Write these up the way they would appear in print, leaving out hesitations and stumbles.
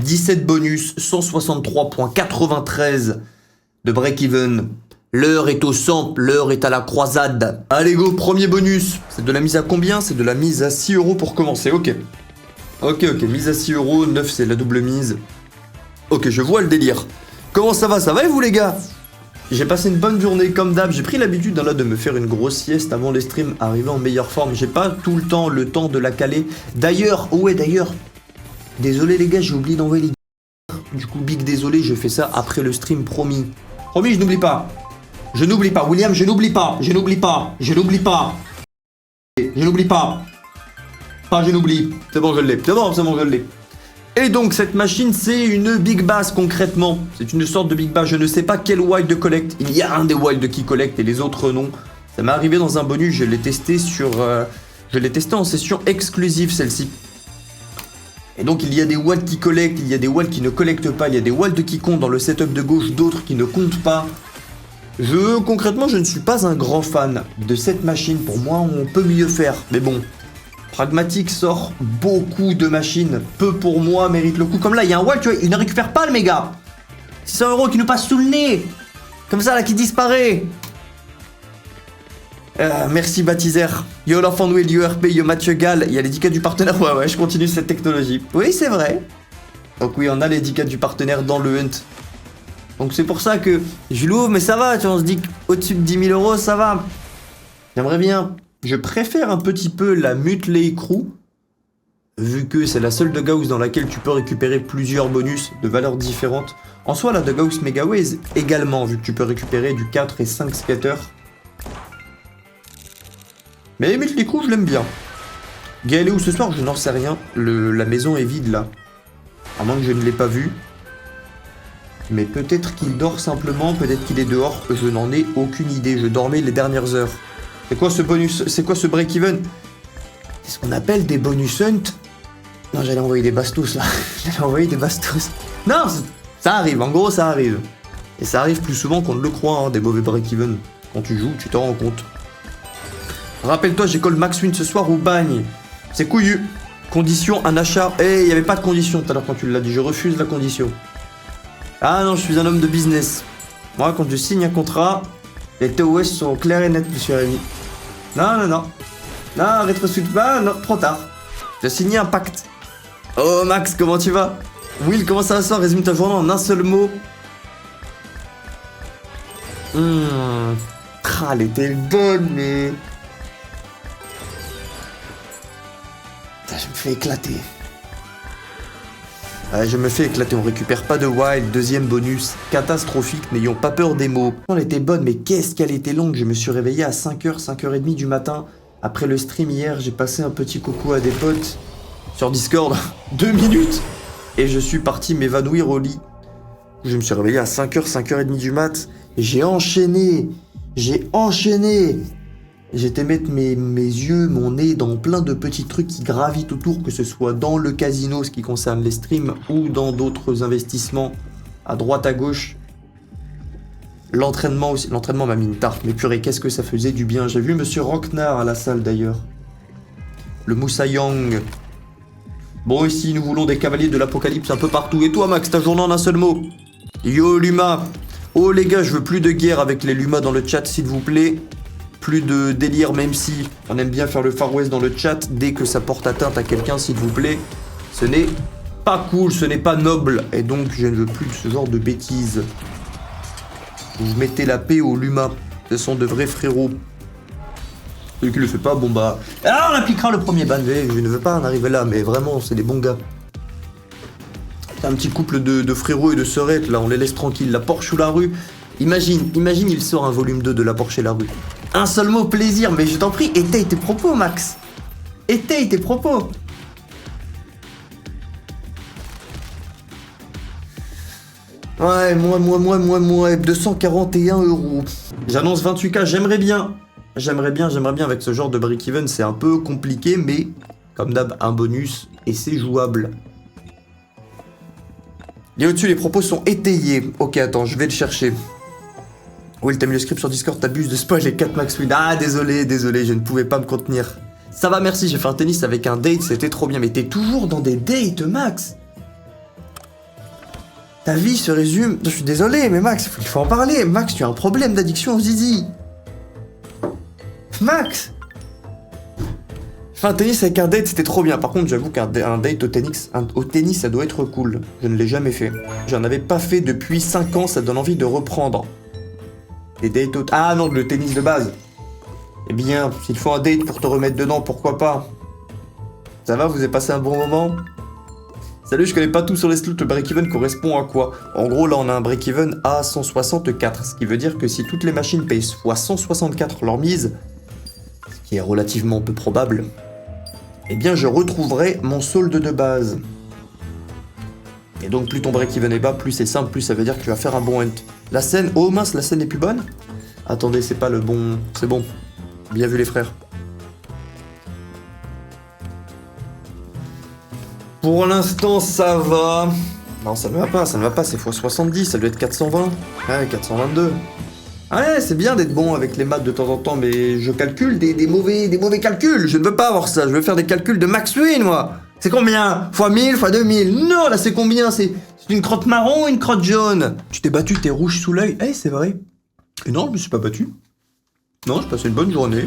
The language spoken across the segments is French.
17 bonus, 163,93 de break-even. L'heure est au sample, l'heure est à la croisade. Allez go, premier bonus. C'est de la mise à combien? C'est de la mise à 6 € pour commencer, ok. Ok, mise à 6 €, 9 c'est la double mise. Ok, je vois le délire. Comment ça va et vous les gars? J'ai passé une bonne journée comme d'hab, j'ai pris l'habitude là de me faire une grosse sieste avant les streams, arriver en meilleure forme. J'ai pas tout le temps de la caler. D'ailleurs, désolé les gars, j'ai oublié d'envoyer les... Du coup, big désolé, je fais ça après le stream, promis. Promis, je n'oublie pas. Je n'oublie pas, William, je n'oublie pas. Je n'oublie pas. Je n'oublie pas. Je n'oublie pas. Pas je n'oublie. C'est bon, je l'ai. C'est bon, je l'ai. Et donc, cette machine, c'est une Big Bass, concrètement. C'est une sorte de Big Bass. Je ne sais pas quel wild de collect. Il y a un des wild qui collecte et les autres non. Ça m'est arrivé dans un bonus, je l'ai testé sur... je l'ai testé en session exclusive, celle-ci. Et donc, il y a des wilds qui collectent, il y a des wilds qui ne collectent pas, il y a des wilds qui comptent dans le setup de gauche, d'autres qui ne comptent pas. Concrètement, je ne suis pas un grand fan de cette machine. Pour moi, on peut mieux faire. Mais bon, Pragmatic sort beaucoup de machines. Peu pour moi mérite le coup. Comme là, il y a un wild, tu vois, il ne récupère pas le méga. 600 € qui nous passe sous le nez. Comme ça, là, qui disparaît. Merci Baptizer. Yo l'enfant Will, yo RP, yo Mathieu Gall. Il y a les 10K du partenaire. Ouais, je continue cette technologie. Oui, c'est vrai. Donc oui, on a les 10K du partenaire dans le hunt. Donc c'est pour ça que je l'ouvre, mais ça va, tu vois, on se dit qu'au-dessus de 10 000 €, ça va. J'aimerais bien. Je préfère un petit peu la Mutley Crew, vu que c'est la seule Dughouse dans laquelle tu peux récupérer plusieurs bonus de valeurs différentes. En soi, la Dughouse Megaways également, vu que tu peux récupérer du 4 et 5 scatters. Mais Mutley Crew, je l'aime bien. Gaël est où ce soir? Je n'en sais rien. La maison est vide là. À moins que je ne l'ai pas vu. Mais peut-être qu'il dort simplement, peut-être qu'il est dehors, je n'en ai aucune idée, je dormais les dernières heures. C'est quoi ce bonus? C'est quoi ce break-even? C'est ce qu'on appelle des bonus hunt? Non, j'allais envoyer des bastos là. J'allais envoyer des bastos. Non, ça arrive, en gros ça arrive. Et ça arrive plus souvent qu'on ne le croit, hein, des mauvais break-even. Quand tu joues, tu t'en rends compte. Rappelle-toi, j'ai call Max Win ce soir au bagne. C'est couillu. Condition, un achat. Eh, il n'y avait pas de condition tout à l'heure quand tu l'as dit, je refuse la condition. Ah non, je suis un homme de business. Moi, quand je signe un contrat, les TOS sont clairs et nets, monsieur Rémi. Non. Non, rétrosuite pas, non, trop tard. J'ai signé un pacte. Oh, Max, comment tu vas? Will, comment ça va ça? Résume ta journée en un seul mot. Elle était bonne, mais... Putain, je me fais éclater. Je me fais éclater, on récupère pas de wild, deuxième bonus, catastrophique, n'ayons pas peur des mots. Elle était bonne, mais qu'est-ce qu'elle était longue, je me suis réveillé à 5h, 5h30 du matin. Après le stream hier, j'ai passé un petit coucou à des potes sur Discord, 2 minutes, et je suis parti m'évanouir au lit. Je me suis réveillé à 5h, 5h30 du mat, et j'ai enchaîné. J'étais mettre mes yeux, mon nez dans plein de petits trucs qui gravitent autour, que ce soit dans le casino, ce qui concerne les streams, ou dans d'autres investissements, à droite, à gauche. L'entraînement aussi. L'entraînement m'a mis une tarte, mais purée, qu'est-ce que ça faisait du bien. J'ai vu Monsieur Rocknar à la salle d'ailleurs. Le Moussa Yang. Bon, ici, nous voulons des cavaliers de l'apocalypse un peu partout. Et toi, Max, ta journée en un seul mot? Yo, Luma. Oh, les gars, je veux plus de guerre avec les Luma dans le chat, s'il vous plaît. Plus de délire, même si on aime bien faire le Far West dans le chat, dès que ça porte atteinte à quelqu'un, s'il vous plaît, ce n'est pas cool, ce n'est pas noble, et donc je ne veux plus de ce genre de bêtises. Vous mettez la paix aux Luma, ce sont de vrais frérots. Celui qui le fait pas, bon bah... Ah, on appliquera le premier ban, je ne veux pas en arriver là, mais vraiment, c'est des bons gars. C'est un petit couple de frérots et de sœurettes, là, on les laisse tranquilles, la Porsche ou la rue. Imagine, il sort un volume 2 de la Porsche et la rue. Un seul mot, plaisir, mais je t'en prie, étaye tes propos, Max. Étaye tes propos. Ouais, moi, 241 €. J'annonce 28K, j'aimerais bien avec ce genre de break-even, c'est un peu compliqué, mais comme d'hab, un bonus, et c'est jouable. Et au-dessus, les propos sont étayés. Ok, attends, je vais le chercher. Will, t'as mis le script sur Discord, t'abuses de spoil les 4 Max Win. Ah, désolé, je ne pouvais pas me contenir. Ça va, merci, j'ai fait un tennis avec un date, c'était trop bien. Mais t'es toujours dans des dates, Max? Ta vie se résume... Je suis désolé, mais Max, il faut en parler. Max, tu as un problème d'addiction au zizi. Max! Enfin, un tennis avec un date, c'était trop bien. Par contre, j'avoue qu'un date au tennis, ça doit être cool. Je ne l'ai jamais fait. J'en avais pas fait depuis 5 ans, ça donne envie de reprendre. Les dates au... Ah non, le tennis de base. Eh bien, s'il faut un date pour te remettre dedans, pourquoi pas? Ça va, vous avez passé un bon moment? Salut, je connais pas tout sur les slots, le break-even correspond à quoi? En gros, là, on a un break-even à 164, ce qui veut dire que si toutes les machines payent fois 164 leur mise, ce qui est relativement peu probable, eh bien, je retrouverai mon solde de base. Et donc, plus ton break-even est bas, plus c'est simple, plus ça veut dire que tu vas faire un bon hunt. La scène... Oh mince, la scène est plus bonne? Attendez, c'est pas le bon... C'est bon. Bien vu les frères. Pour l'instant, ça va. Non, ça ne va pas, c'est x70, ça doit être 420. Ouais, 422. Ouais, c'est bien d'être bon avec les maths de temps en temps, mais je calcule des mauvais calculs. Je ne veux pas avoir ça, je veux faire des calculs de max win, moi. C'est combien? Fois 1000, fois 2000. Non, là, c'est combien? C'est une crotte marron ou une crotte jaune? Tu t'es battu, t'es rouge sous l'œil. Eh, c'est vrai. Et non, je me suis pas battu. Non, j'ai passé une bonne journée.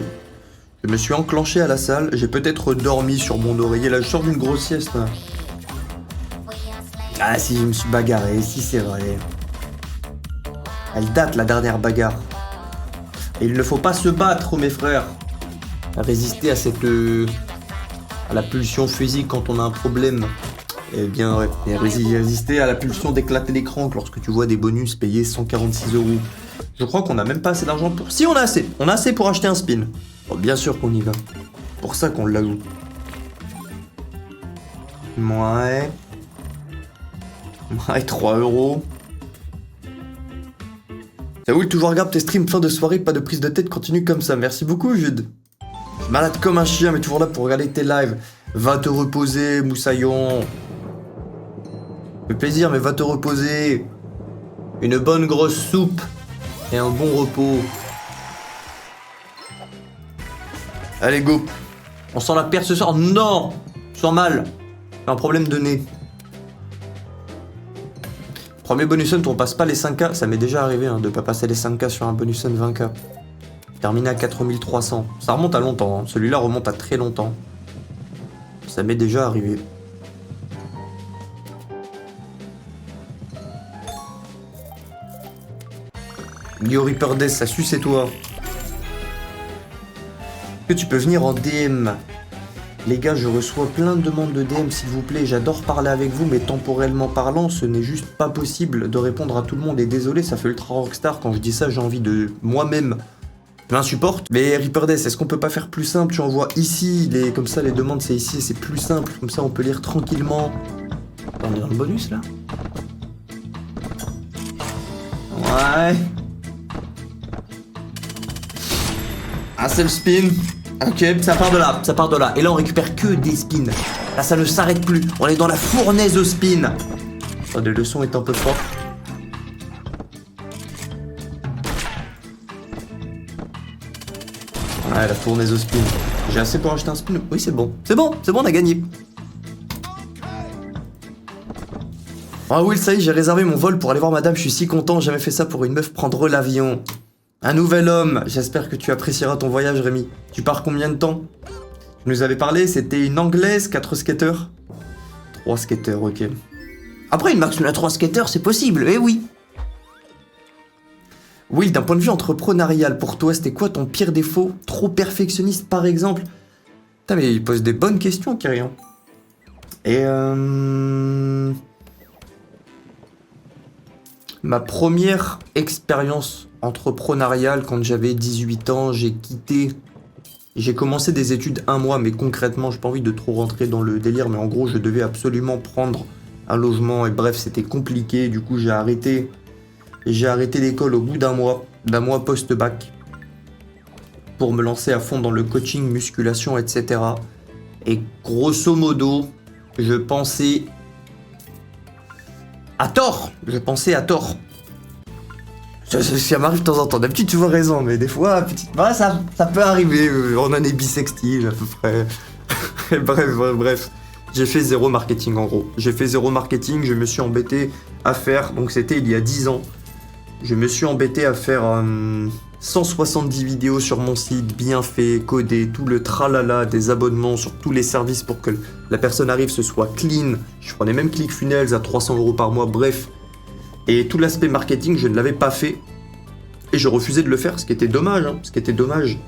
Je me suis enclenché à la salle. J'ai peut-être dormi sur mon oreiller. Là, je sors d'une grosse sieste. Là. Ah, si, je me suis bagarré. Si, c'est vrai. Elle date, la dernière bagarre. Et il ne faut pas se battre, mes frères. Résister à cette... à la pulsion physique quand on a un problème. Eh bien, ouais. Et résister à la pulsion d'éclater l'écran lorsque tu vois des bonus payés 146 €. Je crois qu'on a même pas assez d'argent pour... Si, on a assez. On a assez pour acheter un spin. Oh, bien sûr qu'on y va. Pour ça qu'on l'avoue. Ouais. Ouais, 3 €. Ça oui, toujours regarde tes streams fin de soirée, pas de prise de tête, continue comme ça. Merci beaucoup, Jude. Je suis malade comme un chien, mais toujours là pour regarder tes lives. Va te reposer, Moussaillon. Ça fait plaisir, mais va te reposer. Une bonne grosse soupe et un bon repos. Allez, go. On sent la perte ce soir. Non, je sens mal. J'ai un problème de nez. Premier bonus hunt, on passe pas les 5K. Ça m'est déjà arrivé de pas passer les 5K sur un bonus hunt 20K. Terminé à 4300. Ça remonte à longtemps. Celui-là remonte à très longtemps. Ça m'est déjà arrivé. Yo Reaper Death, ça suce et toi. Est-ce que tu peux venir en DM? Les gars, je reçois plein de demandes de DM, s'il vous plaît. J'adore parler avec vous, mais temporellement parlant, ce n'est juste pas possible de répondre à tout le monde. Et désolé, ça fait ultra rockstar. Quand je dis ça, j'ai envie de moi-même m'insupporte. Mais Reaper Death, est-ce qu'on peut pas faire plus simple? Tu envoies ici, comme ça, les demandes, c'est ici, c'est plus simple. Comme ça, on peut lire tranquillement. On est dans le bonus, là? Ouais. Un seul spin. Ok, ça part de là, ça part de là. Et là, on récupère que des spins. Là, ça ne s'arrête plus. On est dans la fournaise au spin. Attendez, le son est un peu fort. Ouais, la fournaise au spin. J'ai assez pour acheter un spin. Oui, c'est bon. C'est bon, on a gagné. Ah oui, ça y est, j'ai réservé mon vol pour aller voir madame. Je suis si content, j'ai jamais fait ça pour une meuf prendre l'avion. Un nouvel homme. J'espère que tu apprécieras ton voyage, Rémi. Tu pars combien de temps? Tu nous avais parlé, c'était une anglaise, 4 skateurs. 3 skateurs, ok. Après, une marque à 3 skateurs, c'est possible, eh oui. Oui, d'un point de vue entrepreneurial, pour toi, c'était quoi ton pire défaut? Trop perfectionniste, par exemple? Putain, mais il pose des bonnes questions, Kyrian. Et ma première expérience entrepreneuriale, quand j'avais 18 ans, j'ai commencé des études 1 mois, mais concrètement, j'ai pas envie de trop rentrer dans le délire, mais en gros, je devais absolument prendre un logement, et bref, c'était compliqué, du coup, j'ai arrêté l'école au bout d'un mois post-bac, pour me lancer à fond dans le coaching, musculation, etc. Et grosso modo, je pensais à tort. Ça m'arrive de temps en temps. D'habitude, tu vois raison, mais des fois, bah, ça peut arriver. En année bissextile, à peu près. Bref. J'ai fait zéro marketing en gros. J'ai fait zéro marketing, je me suis embêté à faire, donc c'était il y a 10 ans. Je me suis embêté à faire 170 vidéos sur mon site, bien fait, codé, tout le tralala, des abonnements sur tous les services pour que la personne arrive, ce soit clean. Je prenais même ClickFunnels à 300 € par mois, bref. Et tout l'aspect marketing, je ne l'avais pas fait. Et je refusais de le faire, ce qui était dommage, hein, ce qui était dommage.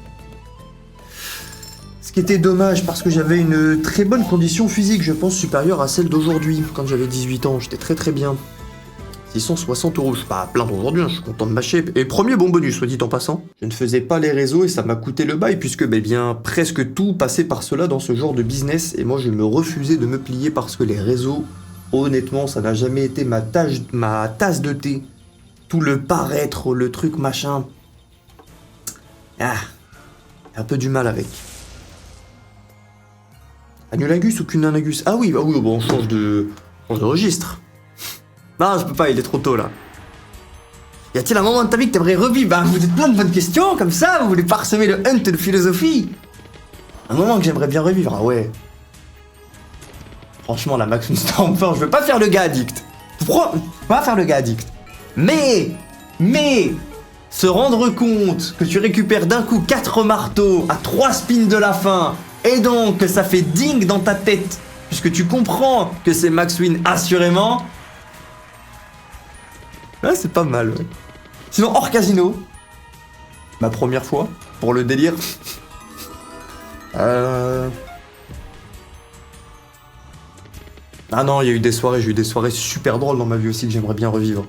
Ce qui était dommage parce que j'avais une très bonne condition physique, je pense supérieure à celle d'aujourd'hui. Quand j'avais 18 ans, j'étais très très bien. 660 €, je suis pas à plaindre aujourd'hui, hein, je suis content de ma shape. Et premier bon bonus, soit dit en passant. Je ne faisais pas les réseaux et ça m'a coûté le bail puisque bien presque tout passait par cela dans ce genre de business. Et moi je me refusais de me plier parce que les réseaux, honnêtement, ça n'a jamais été ma tasse de thé. Tout le paraître, le truc machin. Ah, un peu du mal avec. Anulingus ou cunnilingus? Ah oui, bon, on change de registre. Non, je peux pas, il est trop tôt là. Y a-t-il un moment de ta vie que t'aimerais revivre? Bah, vous êtes plein de bonnes questions comme ça, vous voulez parsemer le hunt de philosophie. Un moment que j'aimerais bien revivre, ah ouais. Franchement, la Max Stormford, je veux pas faire le gars addict. Pas faire le gars addict. Mais, se rendre compte que tu récupères d'un coup 4 marteaux à 3 spins de la fin, et donc que ça fait ding dans ta tête, puisque tu comprends que c'est Max Win assurément. Ah, c'est pas mal, ouais. Sinon, hors casino, ma première fois, pour le délire. Ah non, il y a eu des soirées, j'ai eu des soirées super drôles dans ma vie aussi que j'aimerais bien revivre.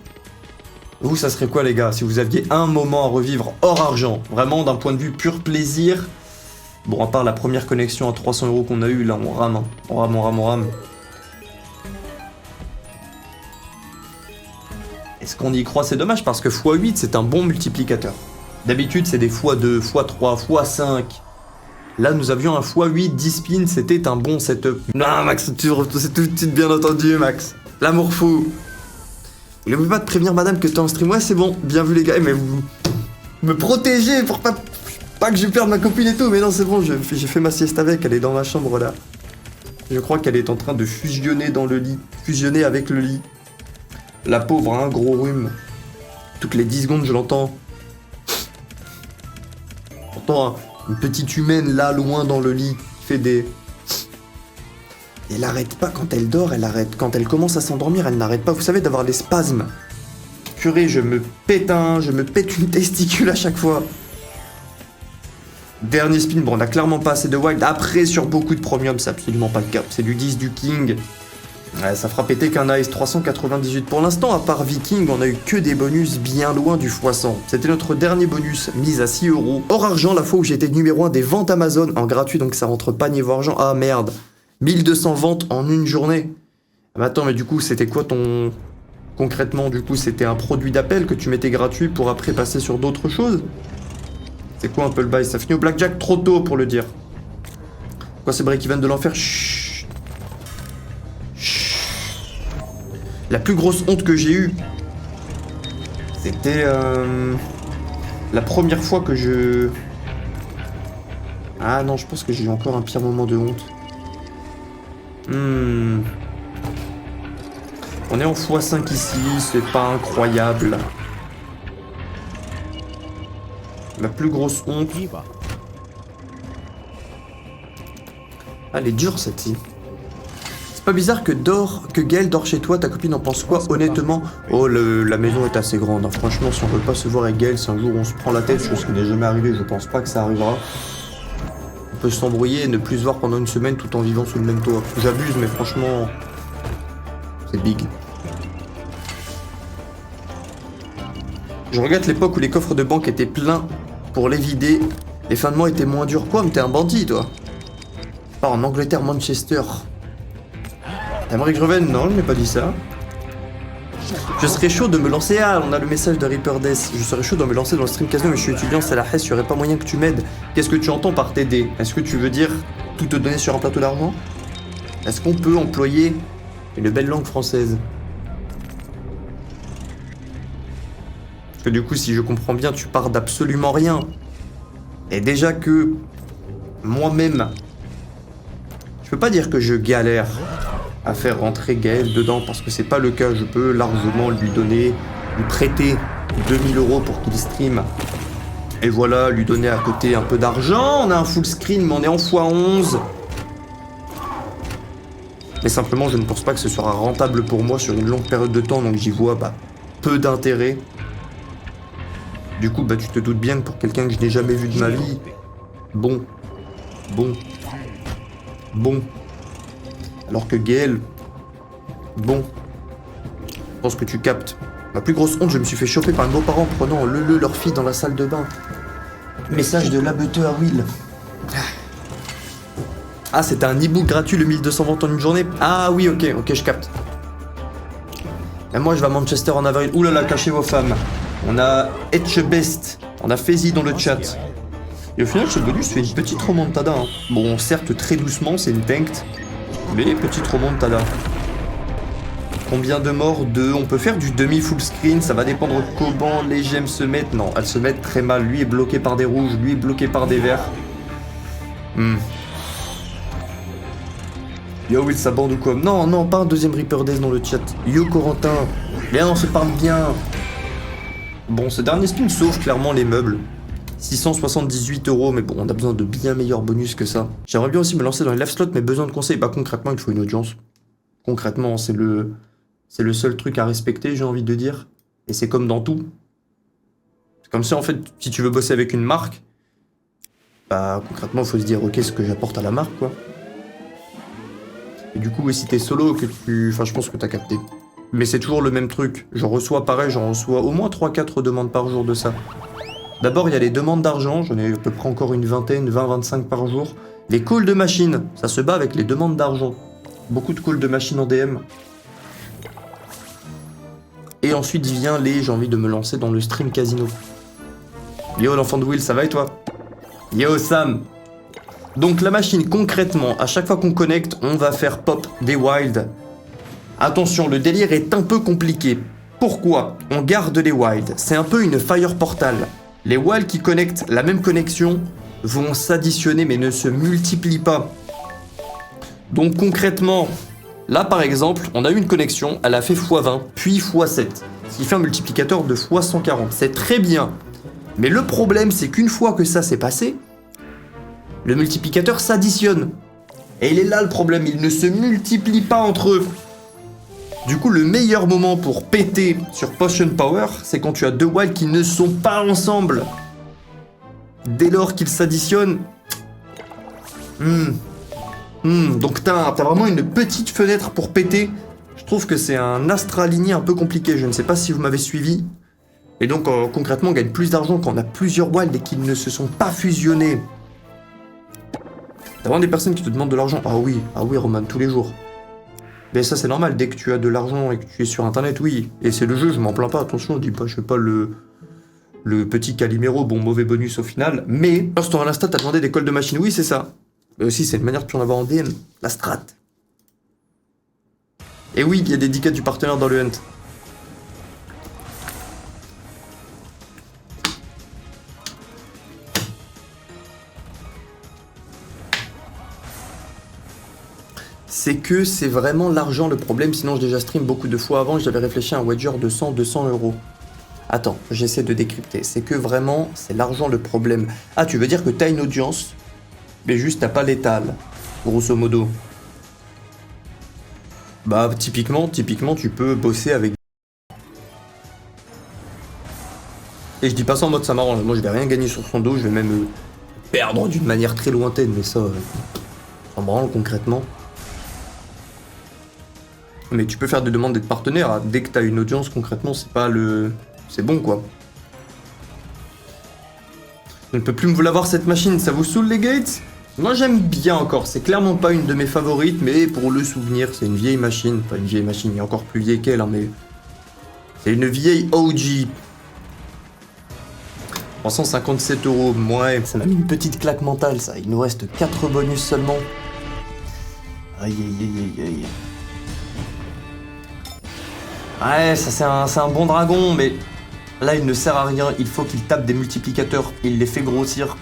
Vous, ça serait quoi les gars, si vous aviez un moment à revivre hors argent, vraiment d'un point de vue pur plaisir? Bon, à part la première connexion à 300 € qu'on a eu, là on rame, hein. On rame. Est-ce qu'on y croit? C'est dommage parce que x8 c'est un bon multiplicateur. D'habitude c'est des x2, x3, x5. Là nous avions un x8, 10 spins, c'était un bon setup. Non Max, c'est tout de suite bien entendu Max. L'amour fou. Il n'oublie pas de prévenir madame que t'es en stream. Ouais c'est bon, bien vu les gars, mais vous me protégez pour pas que je perde ma copine et tout. Mais non c'est bon, j'ai fait ma sieste avec, elle est dans ma chambre là. Je crois qu'elle est en train de fusionner dans le lit. Fusionner avec le lit. La pauvre a un gros rhume. Toutes les 10 secondes je l'entends. Pourtant une petite humaine là loin dans le lit qui fait des... Elle arrête pas quand elle dort, elle arrête. Quand elle commence à s'endormir, elle n'arrête pas, vous savez, d'avoir des spasmes. Purée, je me pète une testicule à chaque fois. Dernier spin, bon on a clairement pas assez de wild. Après sur beaucoup de premium, c'est absolument pas le cas. C'est du 10 du king. Ouais, ça fera péter qu'un Ice 398 pour l'instant, à part Viking, on a eu que des bonus bien loin du x100. C'était notre dernier bonus, mise à 6 €. Hors argent, la fois où j'étais numéro 1 des ventes Amazon en gratuit, donc ça rentre pas niveau argent. Ah merde, 1200 ventes en une journée. Ah, mais attends, mais du coup, c'était quoi ton... Concrètement, du coup, c'était un produit d'appel que tu mettais gratuit pour après passer sur d'autres choses? C'est quoi un peu le bail? Ça finit au blackjack trop tôt pour le dire. Quoi, c'est break-even de l'enfer? Chut. La plus grosse honte que j'ai eue, c'était la première fois que je... Ah non, je pense que j'ai eu encore un pire moment de honte. On est en x5 ici, c'est pas incroyable. Ma plus grosse honte... Ah, elle est dure celle-ci. C'est pas bizarre que Gaël dort chez toi, ta copine en pense quoi honnêtement? Oh, la maison est assez grande, hein. Franchement, si on veut pas se voir avec Gaël, si un jour on se prend la tête, chose qui n'est jamais arrivée, je pense pas que ça arrivera. On peut s'embrouiller et ne plus se voir pendant une semaine tout en vivant sous le même toit. J'abuse, mais franchement, c'est big. Je regrette l'époque où les coffres de banque étaient pleins pour les vider. Les fins de mois étaient moins durs. Quoi, mais t'es un bandit, toi? Pas en Angleterre, Manchester. T'aimerais que je revienne? Non, je n'ai pas dit ça. Je serais chaud de me lancer... Ah, on a le message de Reaper Death. Je serais chaud de me lancer dans le stream casino, mais je suis étudiant, c'est la Hesse, il n'y aurait pas moyen que tu m'aides. Qu'est-ce que tu entends par t'aider? Est-ce que tu veux dire tout te donner sur un plateau d'argent? Est-ce qu'on peut employer une belle langue française? Parce que du coup, si je comprends bien, tu pars d'absolument rien. Et déjà que moi-même... Je peux pas dire que je galère à faire rentrer Gaël dedans parce que c'est pas le cas. Je peux largement lui donner, lui prêter 2000 € pour qu'il stream. Et voilà, lui donner à côté un peu d'argent. On a un full screen, mais on est en x11. Mais simplement, je ne pense pas que ce sera rentable pour moi sur une longue période de temps, donc j'y vois peu d'intérêt. Du coup, tu te doutes bien que pour quelqu'un que je n'ai jamais vu de ma vie, bon. Alors que Gaël, bon. Je pense que tu captes. Ma plus grosse honte, je me suis fait choper par un beau-parent prenant leur fille dans la salle de bain. Message de l'abeteux à Will. Ah, c'était un e-book gratuit, le 1200 ventes en une journée. Ah oui, ok, je capte. Et moi, je vais à Manchester en avril. Ouh là là, cachez vos femmes. On a Etchebest, on a Faizy dans le chat. Et au final, ce bonus fait une petite remontada. Hein. Bon, certes, très doucement, c'est une tanked. Mais petite remontada. Combien de morts? 2. On peut faire du demi-full screen, ça va dépendre comment les gemmes se mettent. Non, elles se mettent très mal. Lui est bloqué par des rouges, lui est bloqué par des verts. Yo Will, ça bande ou quoi? Non, pas un deuxième Reaper Days dans le chat. Yo Corentin, viens, on se parle bien. Bon, ce dernier spin sauve clairement les meubles. 678 €, mais bon, on a besoin de bien meilleurs bonus que ça. J'aimerais bien aussi me lancer dans les live slots, mais besoin de conseils. Concrètement, il faut une audience. Concrètement, c'est le seul truc à respecter, j'ai envie de dire. Et c'est comme dans tout. C'est comme ça, en fait, si tu veux bosser avec une marque, concrètement, il faut se dire, ok, ce que j'apporte à la marque, quoi. Et du coup, si t'es solo, je pense que t'as capté. Mais c'est toujours le même truc. J'en reçois au moins 3-4 demandes par jour de ça. D'abord, il y a les demandes d'argent. J'en ai à peu près encore une vingtaine, 20-25 par jour. Les calls de machine, ça se bat avec les demandes d'argent. Beaucoup de calls de machine en DM. Et ensuite vient j'ai envie de me lancer dans le stream casino. Yo l'enfant de Will, ça va et toi? Yo Sam. Donc la machine, concrètement, à chaque fois qu'on connecte, on va faire pop des wilds. Attention, le délire est un peu compliqué. Pourquoi? On garde les wilds. C'est un peu une fire portal. Les wilds qui connectent la même connexion vont s'additionner mais ne se multiplient pas. Donc concrètement, là par exemple, on a eu une connexion, elle a fait x20, puis x7, ce qui fait un multiplicateur de x140. C'est très bien. Mais le problème, c'est qu'une fois que ça s'est passé, le multiplicateur s'additionne. Et il est là le problème, il ne se multiplie pas entre eux. Du coup, le meilleur moment pour péter sur Potion Power, c'est quand tu as deux wilds qui ne sont pas ensemble. Dès lors qu'ils s'additionnent... Donc t'as vraiment une petite fenêtre pour péter. Je trouve que c'est un astre aligné un peu compliqué, je ne sais pas si vous m'avez suivi. Et donc concrètement on gagne plus d'argent quand on a plusieurs wilds et qu'ils ne se sont pas fusionnés. T'as vraiment des personnes qui te demandent de l'argent. Ah oui Roman, tous les jours. Mais ça c'est normal, dès que tu as de l'argent et que tu es sur internet, oui. Et c'est le jeu, je m'en plains pas, attention, je dis pas, je fais pas le petit Calimero, bon mauvais bonus au final. Mais, lorsque dans l'instat, t'as demandé des calls de machine, oui c'est ça. Mais aussi c'est une manière de plus en avoir en DM, la strat. Et oui, il y a des decals du partenaire dans le hunt. C'est que c'est vraiment l'argent le problème, sinon je déjà stream beaucoup de fois avant, j'avais réfléchi à un wager de 100-200 €. Attends, j'essaie de décrypter, c'est que vraiment, c'est l'argent le problème. Ah, tu veux dire que t'as une audience, mais juste t'as pas l'étal, grosso modo. Bah, typiquement, tu peux bosser avec... Et je dis pas ça en mode ça m'arrange, moi je vais rien gagner sur son dos, je vais même perdre d'une manière très lointaine, mais ça me branle concrètement. Mais tu peux faire des demandes d'être partenaire, hein. Dès que t'as une audience, concrètement, c'est pas le... C'est bon, quoi. Je ne peux plus me l'avoir, cette machine, ça vous saoule, les gates? Moi, j'aime bien encore, c'est clairement pas une de mes favorites, mais pour le souvenir, c'est une vieille machine. Enfin, une vieille machine, il y a encore plus vieille qu'elle, hein, mais... C'est une vieille OG. 357 €, ouais, ça m'a mis une petite claque mentale, ça. Il nous reste 4 bonus seulement. Aïe, aïe, aïe, aïe. Ouais, ça c'est un bon dragon, mais là il ne sert à rien, il faut qu'il tape des multiplicateurs, il les fait grossir.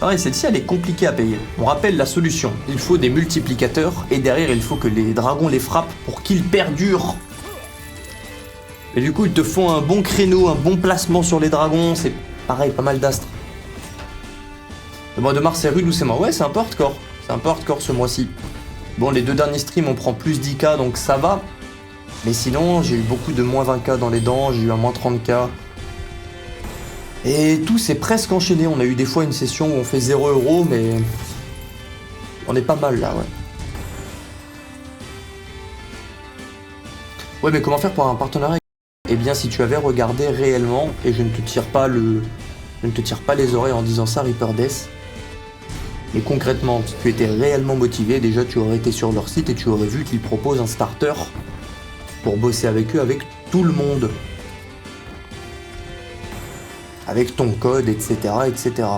Pareil, celle-ci, elle est compliquée à payer. On rappelle la solution. Il faut des multiplicateurs, et derrière, il faut que les dragons les frappent pour qu'ils perdurent. Et du coup, ils te font un bon créneau, un bon placement sur les dragons. C'est pareil, pas mal d'astres. Le mois de mars, c'est rude ou c'est mort? Ouais, c'est un peu hardcore. C'est un peu hardcore ce mois-ci. Bon, les 2 derniers streams, on prend plus 10k, donc ça va. Mais sinon, j'ai eu beaucoup de moins 20k dans les dents, j'ai eu un moins 30k. Et tout s'est presque enchaîné. On a eu des fois une session où on fait 0€, mais on est pas mal là, ouais. Ouais, mais comment faire pour un partenariat? Eh bien, si tu avais regardé réellement, et je ne te tire pas les oreilles en disant ça, Reaper Death. Mais concrètement, si tu étais réellement motivé, déjà tu aurais été sur leur site et tu aurais vu qu'ils proposent un starter pour bosser avec eux, avec tout le monde. Avec ton code, etc., etc.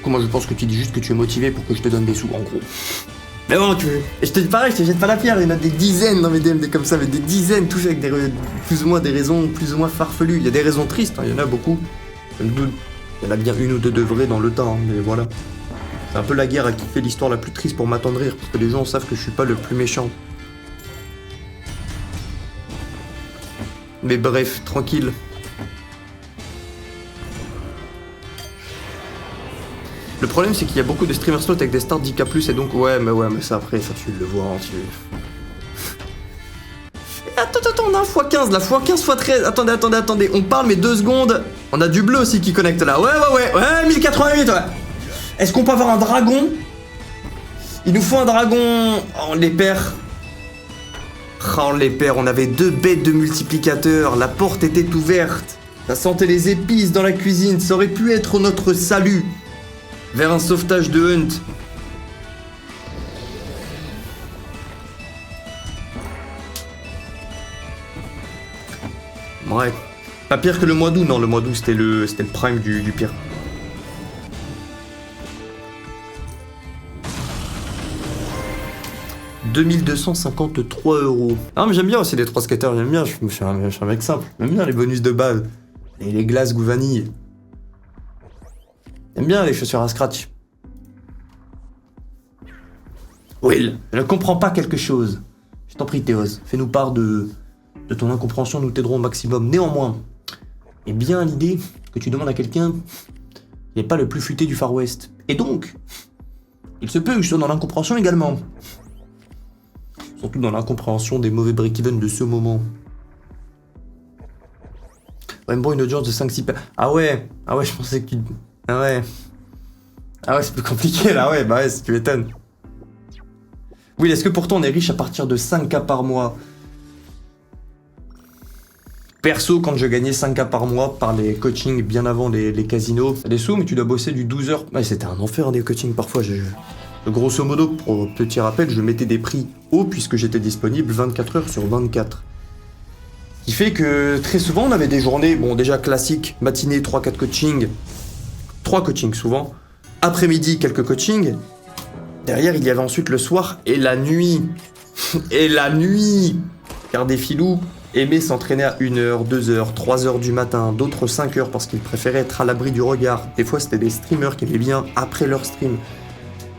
Moi, je pense que tu dis juste que tu es motivé pour que je te donne des sous, en gros. Mais bon, je te dis pareil, je te jette pas la pierre, il y en a des dizaines dans mes DMD comme ça, mais des dizaines, tous avec plus ou moins des raisons plus ou moins farfelues. Il y a des raisons tristes, hein, il y en a beaucoup. Il y en a bien une ou deux de vraies dans le temps, hein, mais voilà. C'est un peu la guerre à qui fait l'histoire la plus triste pour m'attendrir, parce que les gens savent que je suis pas le plus méchant. Mais bref, tranquille. Le problème, c'est qu'il y a beaucoup de streamers slot avec des stars 10k+, et donc, ouais, mais ça, après, ça, tu le vois, hein, Attends, on a un x15, là, x15, x13, attendez, on parle, mais 2 secondes. On a du bleu aussi qui connecte, là, ouais, 1088, ouais. Est-ce qu'on peut avoir un dragon? Il nous faut un dragon. Oh, on les perd. Oh, on les perd, on avait 2 bêtes de multiplicateurs, la porte était ouverte. Ça sentait les épices dans la cuisine, ça aurait pu être notre salut. Vers un sauvetage de Hunt. Ouais. Pas pire que le mois d'août, non, le mois d'août c'était le prime du pire. « 2253 €. Ah, mais j'aime bien aussi les 3 skaters, j'aime bien, je suis un mec simple. J'aime bien les bonus de base. Et les glaces goût vanille. J'aime bien les chaussures à scratch. Will, je ne comprends pas quelque chose. Je t'en prie, Théos, fais-nous part de ton incompréhension, nous t'aiderons au maximum. Néanmoins, est bien l'idée que tu demandes à quelqu'un qui n'est pas le plus futé du Far West. Et donc, il se peut que je sois dans l'incompréhension également. Surtout dans l'incompréhension des mauvais break-even de ce moment. Ouais, bon, une audience de 5-6 personnes. Ah ouais, je pensais que tu... Ah ouais, c'est plus compliqué là, ouais, bah ouais, si tu m'étonnes. Oui, est-ce que pourtant on est riche à partir de 5K par mois? Perso, quand je gagnais 5K par mois par les coachings bien avant les casinos, t'as des sous, mais tu dois bosser du 12 heures. Ouais, c'était un enfer des coachings parfois. Grosso modo, pour petit rappel, je mettais des prix hauts puisque j'étais disponible 24 heures sur 24. Ce qui fait que très souvent on avait des journées, bon déjà classiques, matinée 3-4 coachings, 3 coachings souvent, après-midi quelques coachings, derrière il y avait ensuite le soir et la nuit. Et la nuit, car des filous aimaient s'entraîner à 1h, 2h, 3h du matin, d'autres 5h parce qu'ils préféraient être à l'abri du regard. Des fois c'était des streamers qui aimaient bien après leur stream.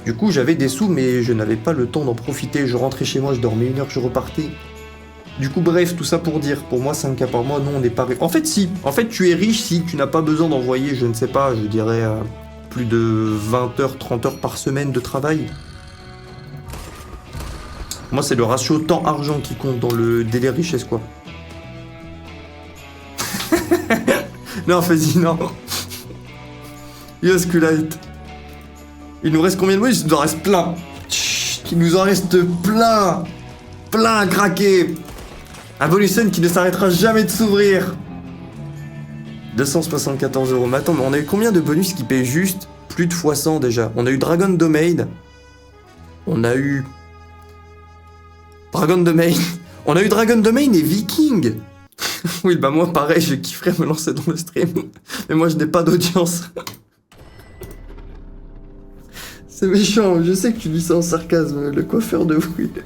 Du coup j'avais des sous mais je n'avais pas le temps d'en profiter, je rentrais chez moi, je dormais 1 heure, je repartais. Du coup bref, tout ça pour dire, pour moi 5K par mois, non on n'est pas riche. En fait si, tu es riche si tu n'as pas besoin d'envoyer, je ne sais pas, je dirais plus de 20 heures, 30 heures par semaine de travail. Moi c'est le ratio temps-argent qui compte dans le délai richesse quoi. Non vas-y non. Yo Skulite. Il nous reste combien de bonus? Il nous en reste plein. Chut, il nous en reste plein. Plein à craquer. Un bonus qui ne s'arrêtera jamais de s'ouvrir. 274 €. Mais attends, mais on a eu combien de bonus qui payent juste plus de x100 déjà? On a eu Dragon Domain. On a eu... Dragon Domain. On a eu Dragon Domain et Viking. Oui, bah moi pareil, je kifferais me lancer dans le stream. Mais moi je n'ai pas d'audience. C'est méchant, je sais que tu dis ça en sarcasme, le coiffeur de Will.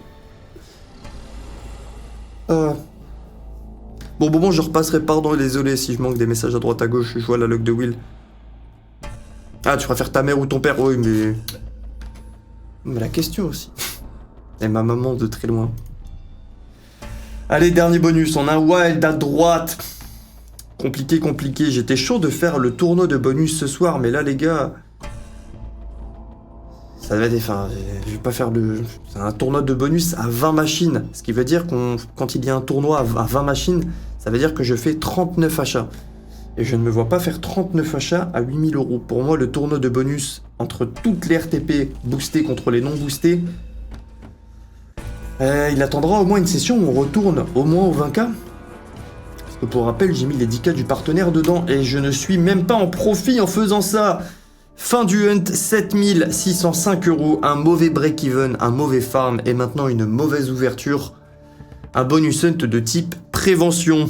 Bon, je repasserai, pardon, désolé si je manque des messages à droite à gauche, je vois la log de Will. Ah, tu préfères ta mère ou ton père? Oui, mais... Mais la question aussi. Et ma maman de très loin. Allez, dernier bonus, on a un wild à droite. Compliqué. J'étais chaud de faire le tournoi de bonus ce soir, mais là, les gars... Ça va être... Enfin, je vais pas faire de... C'est un tournoi de bonus à 20 machines. Ce qui veut dire qu'on, quand il y a un tournoi à 20 machines, ça veut dire que je fais 39 achats. Et je ne me vois pas faire 39 achats à 8000 euros. Pour moi, le tournoi de bonus entre toutes les RTP boostées contre les non boostées, il attendra au moins une session où on retourne au moins au 20K. Parce que pour rappel, j'ai mis les 10K du partenaire dedans et je ne suis même pas en profit en faisant ça. Fin du hunt, 7605 euros, un mauvais break-even, un mauvais farm et maintenant une mauvaise ouverture. Un bonus hunt de type prévention.